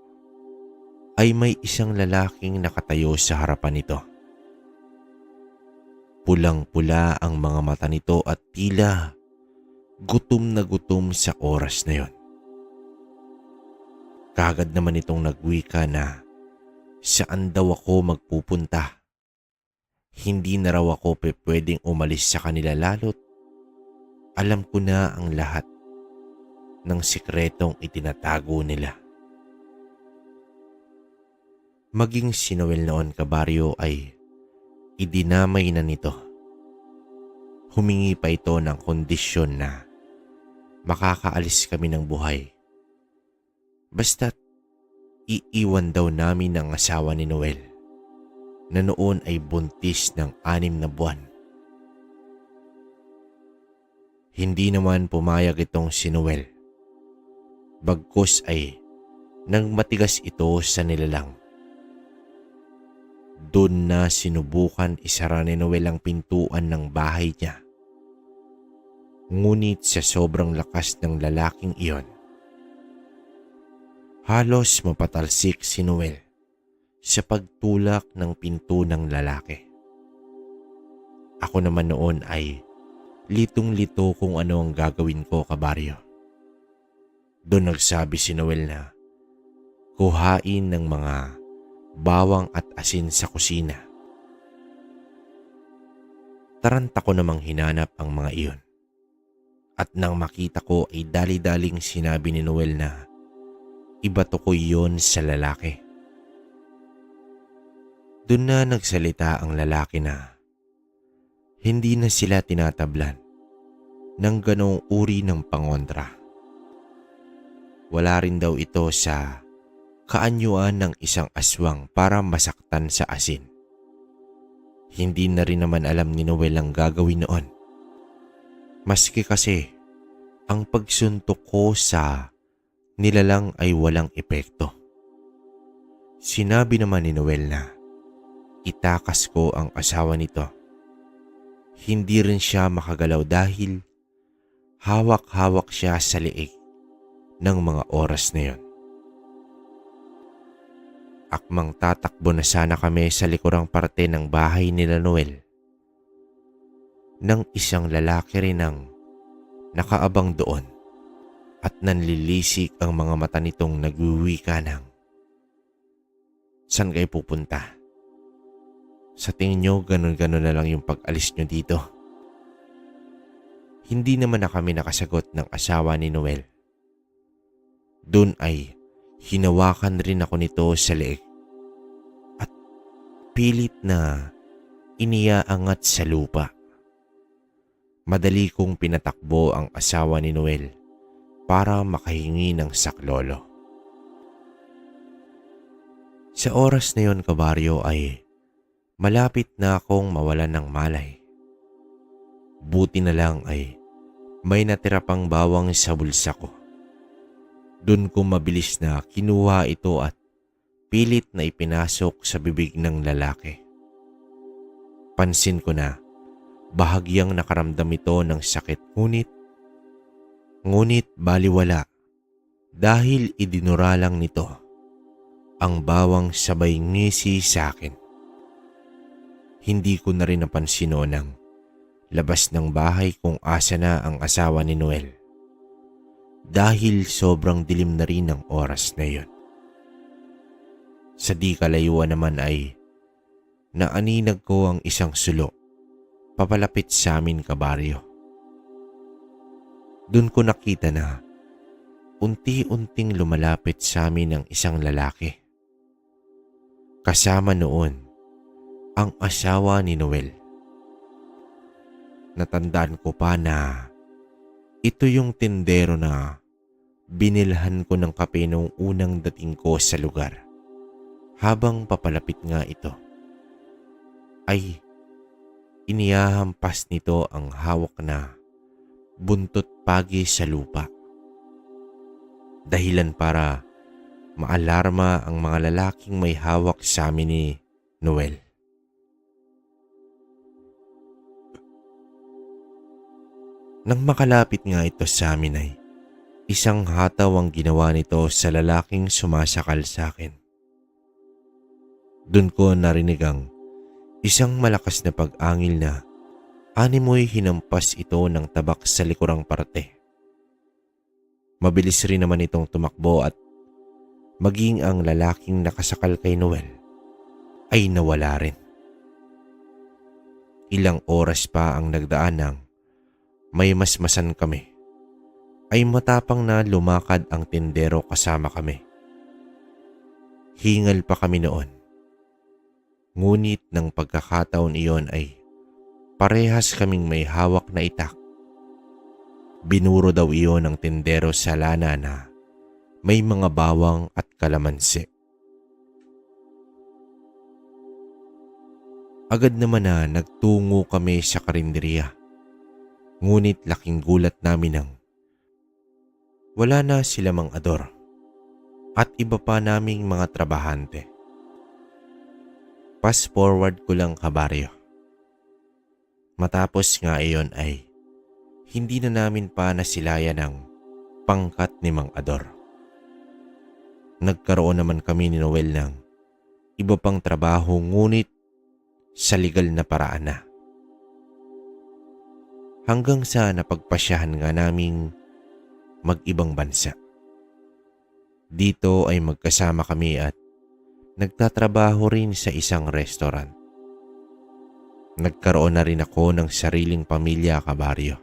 ay may isang lalaking nakatayo sa harapan nito. Pulang-pula ang mga mata nito at tila gutom na gutom sa oras na yon. Kagad naman itong nagwika na saan daw ako magpupunta. Hindi na raw ako pwedeng umalis sa kanila, lalo't alam ko na ang lahat ng sikretong itinatago nila. Maging si Noel noon, kabaryo, ay idinamay na nito. Humingi pa ito ng kondisyon na makakaalis kami ng buhay. Basta't iiwan daw namin ang asawa ni Noel na noon ay buntis ng 6 na buwan. Hindi naman pumayag itong si Noel. Bagkus ay nang matigas ito sa nilalang. Doon na sinubukan isara ni Noel ang pintuan ng bahay niya. Ngunit sa sobrang lakas ng lalaking iyon, halos mapatalsik si Noel sa pagtulak ng pinto ng lalaki. Ako naman noon ay litong-lito kung ano ang gagawin ko, kabaryo. Doon nagsabi si Noel na kuhain ng mga bawang at asin sa kusina. Taranta ko namang hinanap ang mga iyon. At nang makita ko ay dali-daling sinabi ni Noel na ibato ko iyon sa lalaki. Doon na nagsalita ang lalaki na hindi na sila tinatablan ng ganong uri ng pangontra. Wala rin daw ito sa kaanyuan ng isang aswang para masaktan sa asin. Hindi na rin naman alam ni Noel ang gagawin noon. Maski kasi ang pagsuntok ko sa nilalang ay walang epekto. Sinabi naman ni Noel na itakas ko ang asawa nito. Hindi rin siya makagalaw dahil hawak-hawak siya sa liig ng mga oras na yon. Akmang tatakbo na sana kami sa likurang parte ng bahay nila Noel nang isang lalaki rin ang nakaabang doon at nanlilisik ang mga mata nitong nagwiwika ng, "Saan kayo pupunta? Sa tingin nyo ganun-ganun na lang yung pag-alis nyo dito?" Hindi naman na kami nakasagot ng asawa ni Noel. Doon ay hinawakan rin ako nito sa leeg at pilit na iniaangat sa lupa. Madali kong pinatakbo ang asawa ni Noel para makahingi ng saklolo. Sa oras na yon, kabaryo, ay malapit na akong mawalan ng malay. Buti na lang ay may natira pang bawang sa bulsa ko. Doon ko mabilis na kinuha ito at pilit na ipinasok sa bibig ng lalaki. Pansin ko na bahagyang nakaramdam ito ng sakit ngunit baliwala dahil idinura lang nito ang bawang sabay ngisi sa akin. Hindi ko na rin napansin noon ang labas ng bahay kung asa na ang asawa ni Noel dahil sobrang dilim na rin ang oras na yon. Sa di kalayuan naman ay naaninag ko ang isang sulo papalapit sa amin kabaryo. Doon ko nakita na unti-unting lumalapit sa amin ang isang lalaki. Kasama noon ang asawa ni Noel. Natandaan ko pa na ito yung tindero na binilhan ko ng kape noong unang dating ko sa lugar. Habang papalapit nga ito, ay inihahampas nito ang hawak na buntot pagi sa lupa. Dahilan para maalarma ang mga lalaking may hawak sa amin ni Noel. Nang makalapit nga ito sa amin ay isang hataw ang ginawa nito sa lalaking sumasakal sa akin. Doon ko narinig ang isang malakas na pag-angil na animoy hinampas ito ng tabak sa likurang parte. Mabilis rin naman itong tumakbo at maging ang lalaking nakasakal kay Noel ay nawala rin. Ilang oras pa ang nagdaan nang may masmasan kami ay matapang na lumakad ang tindero kasama kami. Hingal pa kami noon. Ngunit ng pagkakataon iyon ay parehas kaming may hawak na itak. Binuro daw iyon ng tindero sa lana na may mga bawang at kalamansi. Agad naman na nagtungo kami sa karinderya. Ngunit laking gulat namin nang wala na sila Mang Ador at iba pa naming mga trabahante. Fast forward ko lang kabaryo. Matapos nga iyon ay hindi na namin pa nasilayan ang pangkat ni Mang Ador. Nagkaroon naman kami ni Noel ng iba pang trabaho ngunit sa legal na paraan na. Hanggang sa napagpasyahan nga naming mag-ibang bansa. Dito ay magkasama kami at nagtatrabaho rin sa isang restaurant. Nagkaroon na rin ako ng sariling pamilya kabaryo.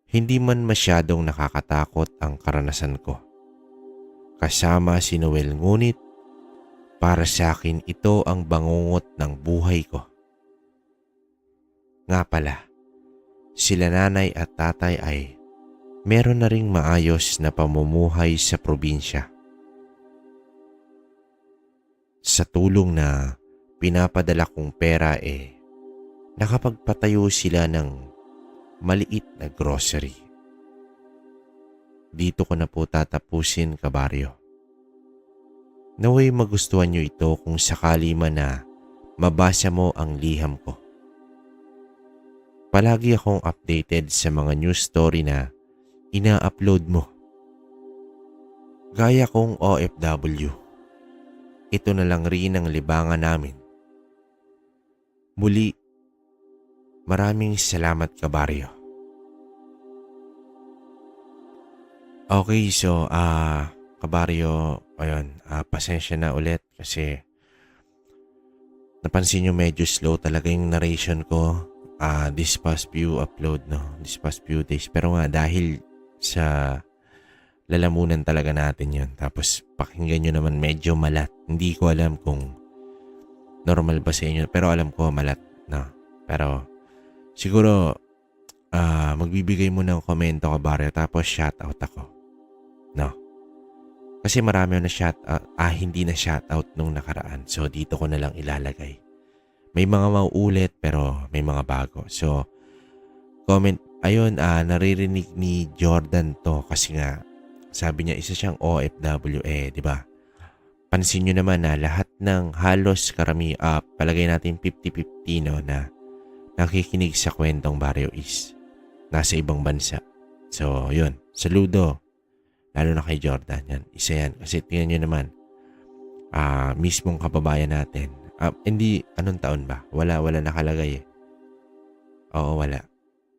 Hindi man masyadong nakakatakot ang karanasan ko. Kasama si Noel ngunit para sa akin ito ang bangungot ng buhay ko. Nga pala, sila nanay at tatay ay meron na ring maayos na pamumuhay sa probinsya. Sa tulong na pinapadala kong pera nakapagpatayo sila ng maliit na grocery. Dito ko na po tatapusin kabaryo. Naway magustuhan nyo ito kung sakali man na mabasa mo ang liham ko. Palagi akong updated sa mga news story na ina-upload mo. Gaya kong OFW. Ito na lang rin ang libangan namin. Muli, maraming salamat kabaryo. Okay, so kabaryo, ayun, pasensya na ulit kasi napansin nyo medyo slow talaga yung narration ko this past few days. Pero nga dahil sa lalamunan talaga natin yun. Tapos pakinggan nyo naman medyo malat. Hindi ko alam kung normal ba sa inyo. Pero alam ko malat na. Pero siguro magbibigay mo ng komento kabaryo tapos shoutout ako. No? Kasi marami na shoutout. Hindi na shoutout nung nakaraan. So dito ko na lang ilalagay. May mga mauulit pero may mga bago. So comment. Ayun, naririnig ni Jordan to kasi nga sabi niya isa siyang OFW di ba? pansin nyo naman na lahat ng halos palagay natin 50-50 no, na nakikinig sa kwentong Barrio is nasa ibang bansa. So, yun. Saludo. Lalo na kay Jordan. Yan. Isa yan. Kasi tingnan nyo naman, mismong kababayan natin. Hindi, anong taon ba? Wala nakalagay eh. Oo, wala.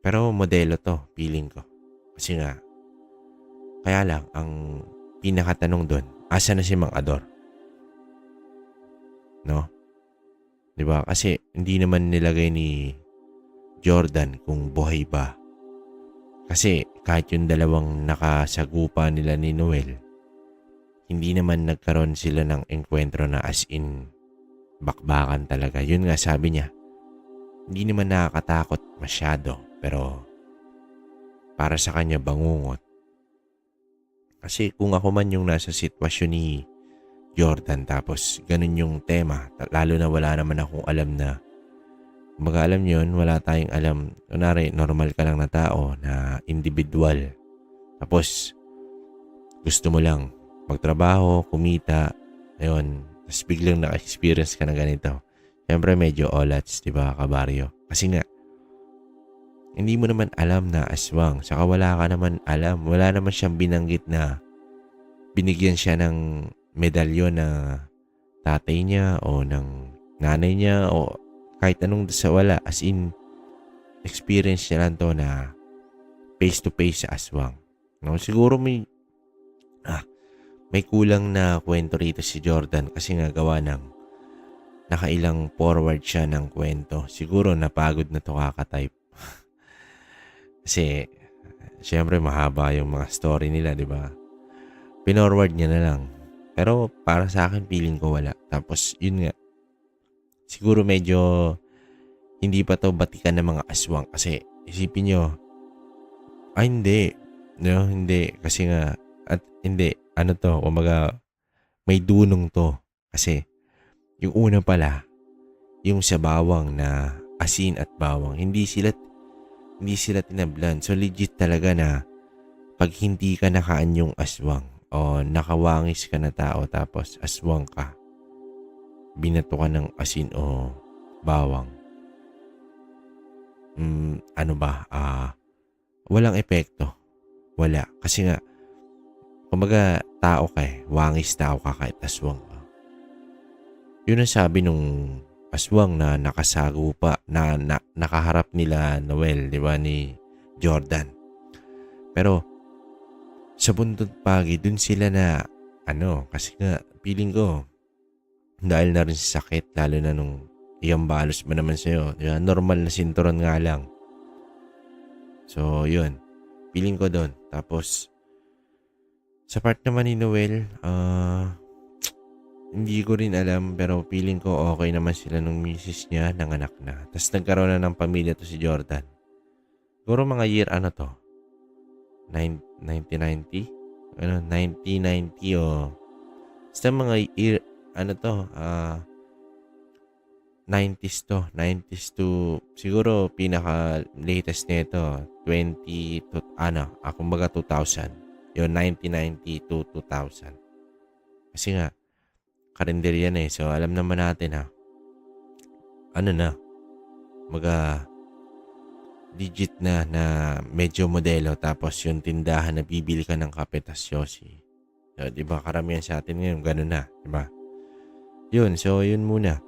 Pero modelo to, feeling ko. Kasi nga, kaya lang, ang pinakatanong doon, asa na si Mang Ador? No? Diba? Kasi hindi naman nilagay ni Jordan kung buhay ba. Kasi kahit yung dalawang nakasagupa nila ni Noel, hindi naman nagkaroon sila ng enkwentro na as in bakbakan talaga. Yun nga sabi niya, hindi naman nakakatakot masyado, pero para sa kanya bangungot. Kasi kung ako man yung nasa sitwasyon ni Jordan tapos ganun yung tema, lalo na wala naman akong alam na, kumbaga alam yun, wala tayong alam. Kunwari, normal ka lang na tao, na individual. Tapos, gusto mo lang magtrabaho, kumita, ayun, tapos biglang naka-experience ka na ganito. Siyempre medyo olats, di ba, kabaryo? Kasi nga, hindi mo naman alam na aswang. Saka wala ka naman alam. Wala naman siyang binanggit na binigyan siya ng medalyon na tatay niya o ng nanay niya o kahit anong sa wala. As in, experience niya lang to na face to face sa aswang. No? Siguro may kulang na kwento rito si Jordan kasi nga gawa ng nakailang forward siya ng kwento. Siguro napagod na to kakatype. Kasi, syempre mahaba yung mga story nila, di ba? Pinorward niya na lang. Pero para sa akin, feeling ko wala. Tapos, yun nga. Siguro medyo hindi pa to batikan ng mga aswang. Kasi, isipin nyo, hindi. No, hindi. Kasi nga, at hindi. Ano to, kumaga, may dunong to. Kasi, yung una pala, yung sa bawang na asin at bawang, hindi sila tinablan. So legit talaga na pag hindi ka nakaan yung aswang o nakawangis ka na tao tapos aswang ka, binato ka ng asin o bawang, walang epekto. Wala. Kasi nga, kumbaga tao ka eh. Wangis tao ka kahit aswang ka. Yun ang sabi nung aswang na nakasagupa na nakaharap nila Noel, di ba, ni Jordan. Pero sa Bundod Pagi, dun sila na kasi nga feeling ko dahil na rin sa sakit, lalo na nung iambalos ba naman sa'yo, di ba? Normal na sinturon nga lang. So yun, feeling ko doon. Tapos sa part naman ni Noel, hindi ko rin alam, pero feeling ko okay naman sila nung misis niya, nanganak na. Tapos nagkaroon na ng pamilya to si Jordan. Siguro mga year 1990? 1990 o basta mga year, 90s to. 90s to, siguro pinaka latest nito, 2000. Yung 1990 to 2000. Kasi nga, karinderya na eh. So, alam naman natin digit na medyo modelo. Tapos yung tindahan na bibili ka ng kape tas yosi. So, diba, karamihan sa atin ngayon, ganun na. Diba? Yun, so yun muna.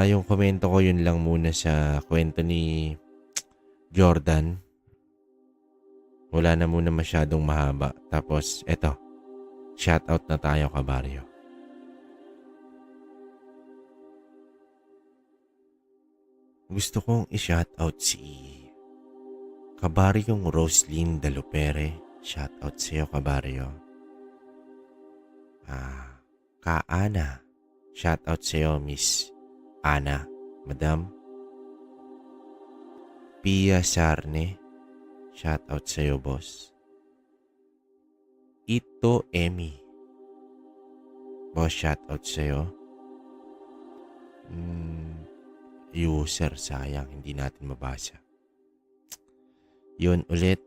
Yung komento ko, yun lang muna sa kwento ni Jordan. Wala na muna masyadong mahaba. Tapos, eto, shoutout na tayo, kabaryo. Gusto kong i-shoutout si kabaryong Roslyn Dalupere. Shoutout sa iyo, kabaryo. Ka-Ana. Shoutout sa iyo, Miss Ana. Madam. Pia Sarne. Shoutout sa iyo, boss. Ito Emmy. Boss, shoutout sa iyo. User, sayang, hindi natin mabasa. Yun ulit,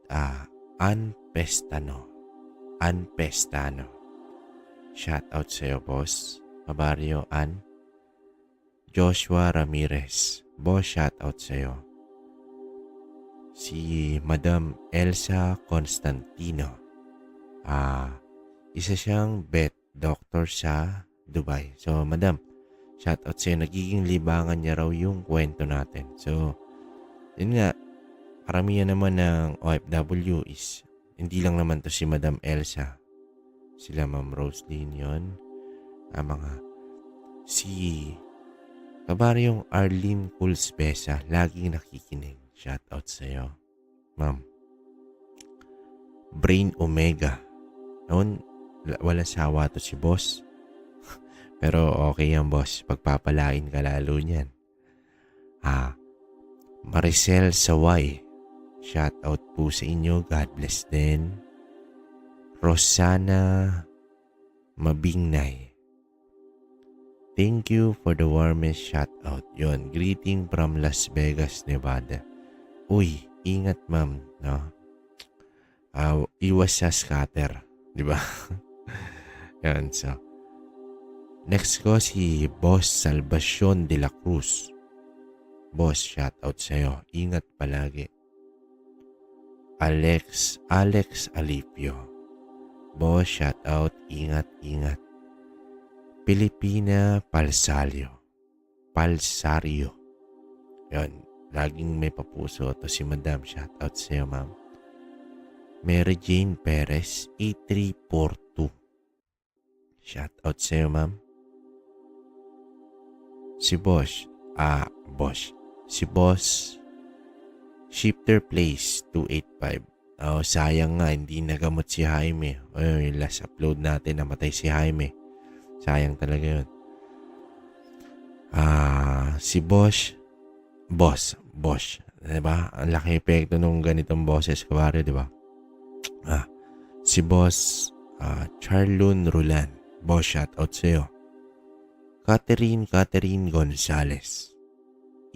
Anpestano. Shoutout sa'yo, boss. Kabaryo Ann. Joshua Ramirez. Boss, shoutout sa'yo. Si Madam Elsa Constantino. Isa siyang vet doctor sa Dubai. So, Madam, shoutout sa'yo. Nagiging libangan niya raw yung kwento natin. So, yun nga, karamihan naman ng OFW is, hindi lang naman to si Madam Elsa. Sila Ma'am Roslyn yun. Si kabaryong Arlene Pulsbesa, laging nakikinig. Shoutout sa'yo, Ma'am. Brain Omega. Noon, wala sawa to si boss. Pero okay yan, boss. Pagpapalain ka lalo niyan. Maricel Saway. Shoutout po sa inyo. God bless din. Rosana Mabingnay. Thank you for the warmest shoutout. Yon, greeting from Las Vegas, Nevada. Uy, ingat ma'am, no? Iwas sa scatter, di ba? Yan, so. Next ko si Boss Salvacion de la Cruz. Boss, shoutout sa'yo. Ingat palagi. Alex Alipio. Boss, shoutout. Ingat. Pilipina Palsario. Yan. Laging may papuso. To si Madam. Shoutout sa'yo, ma'am. Mary Jane Perez, 8342. Shoutout sa'yo, ma'am. Si Boss. Si Boss Shifter Place 285. Sayang nga, hindi nagamot si Jaime. Yung last upload natin, namatay si Jaime. Sayang talaga yun. Si Boss. Diba? Ang laki epekto nung ganitong boses, kabaryo, diba? Si Boss Charlon Rulan. Boss, shoutout sa'yo. Catherine Gonzalez.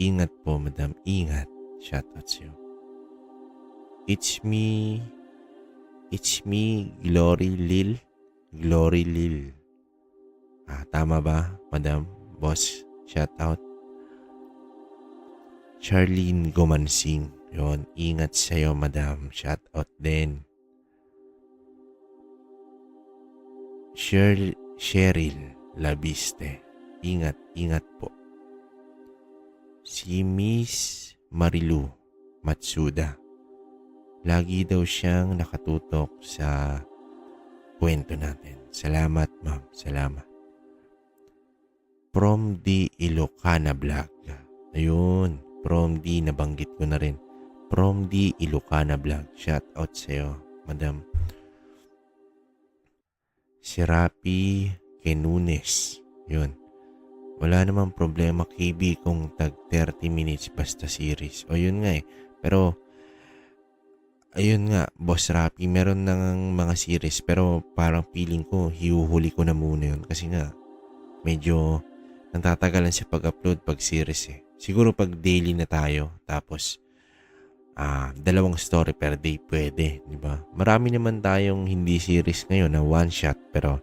Ingat po, madam. Ingat. Shoutout sa'yo. It's me, Glory Lil. Tama ba, madam? Boss, shoutout. Charlene Gomansing. Yun, ingat sa'yo, madam. Shoutout din. Cheryl Labiste. Ingat po. Si Miss Marilu Matsuda. Lagi daw siyang nakatutok sa kwento natin. Salamat, ma'am. Salamat. From the Ilocana Vlog. Ayun. From the, nabanggit ko na rin. From the Ilocana Vlog. Shout out sa'yo, madam. Si Rapi Kenunes. Yun. Wala namang problema, KB, kung tag 30 minutes basta series. O yun nga eh. Pero, ayun nga, Boss Rapi, meron nang mga series. Pero parang feeling ko, hiuhuli ko na muna yun. Kasi nga, medyo natatagalan siya pag-upload pag series eh. Siguro pag daily na tayo, tapos 2 story per day pwede, di ba? Marami naman tayong hindi series ngayon na one shot, pero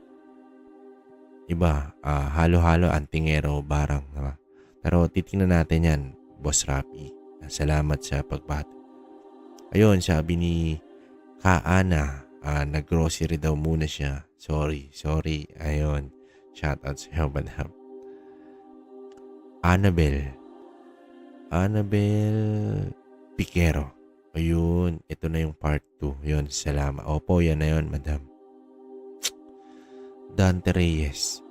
iba, halo-halo, antingero, barang, diba? Pero titingnan natin yan, Boss Rapi. Salamat sa pagbati. Ayun, sabi ni Kaana, nag-grocery daw muna siya. Sorry. Ayun, shoutout sa iyo, madam. Annabel Piquero. Ayun, ito na yung part 2. Yun, salamat. Opo, yan na yun, madam. Dante Reyes.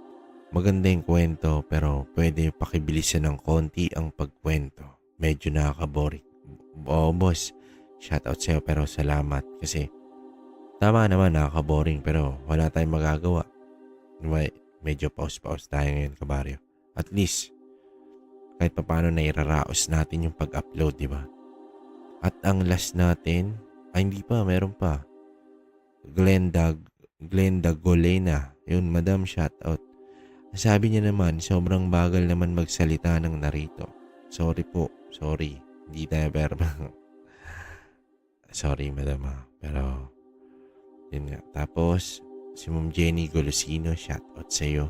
Maganda yung kwento, pero pwede pakibilisan ng konti ang pagkwento. Medyo nakaka-boring. Boss, shoutout sa'yo, pero salamat. Kasi, tama naman, nakaka-boring, pero wala tayong magagawa. Medyo pause tayo ngayon, kabaryo. At least, kahit paano nairaraos natin yung pag-upload, di ba? At ang last natin, hindi pa, meron pa. Glenda Golena. Yun, madam, shoutout. Sabi niya naman, sobrang bagal naman magsalita ng narito. Sorry po. Sorry. Hindi tayo verbal. Sorry, madam. Pero, yun nga. Tapos, Si Ma'am Jenny Golosino, shoutout sa'yo.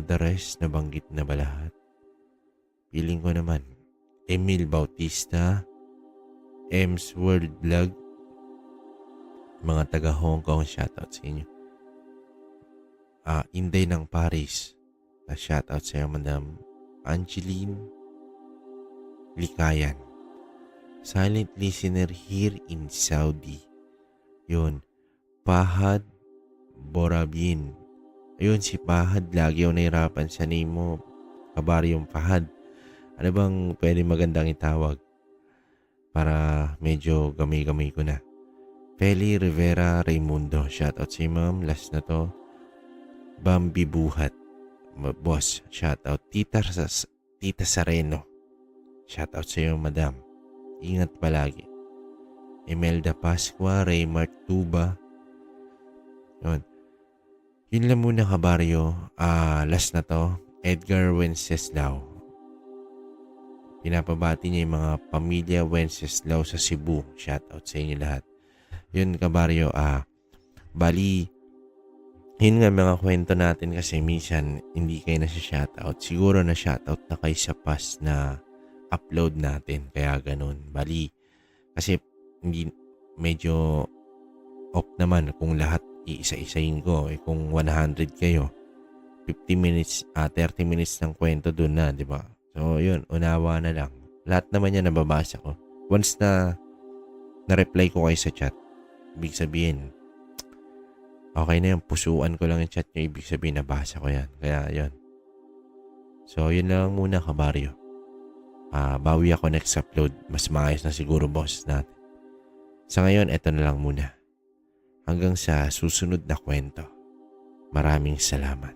The rest, nabanggit na ba lahat? Feeling ko naman. Emil Bautista, M's World Vlog, mga taga Hong Kong, shoutout sa inyo. Inday ng Paris, shoutout sa iyo, Madam Angeline Likayan. Silent listener here in Saudi. Yun. Pahad Borabin. Ayun, si Pahad. Lagi ako nahirapan sa name mo. Kabaryong Pahad. Ano bang pwede magandang itawag? Para medyo gamay-gamay ko na. Feli Rivera Raimundo. Shoutout si Ma'am. Last na to. Bambi Buhat. Boss. Shoutout. Tita Sareno. Shoutout sa iyo, Madam. Ingat palagi. Imelda Pascua, Raymart Tuba. Yun lang muna, kabaryo. Last na to. Edgar Wenceslao. Pinapabati niya yung mga pamilya Wenceslao sa Cebu. Shoutout sa inyo lahat. Yun, kabaryo. Bali, yun nga mga kwento natin kasi minsan hindi kayo na shoutout. Siguro na shoutout na kayo sa past na upload natin. Kaya ganun. Bali, kasi hindi medyo off naman kung lahat iisa-isayin ko. Kung 100 kayo, 50 minutes, 30 minutes ng kwento dun na, di ba? So, yun, unawa na lang. Lahat naman yan nababasa ko. Once na na-reply ko kayo sa chat, ibig sabihin, okay na yung pusuan ko lang yung chat nyo, ibig sabihin nabasa ko yan. Kaya, yun. So, yun lang muna, kabaryo. Bawi ako next upload. Mas maayos na siguro, boss natin. Sa ngayon, eto na lang muna. Hanggang sa susunod na kwento. Maraming salamat.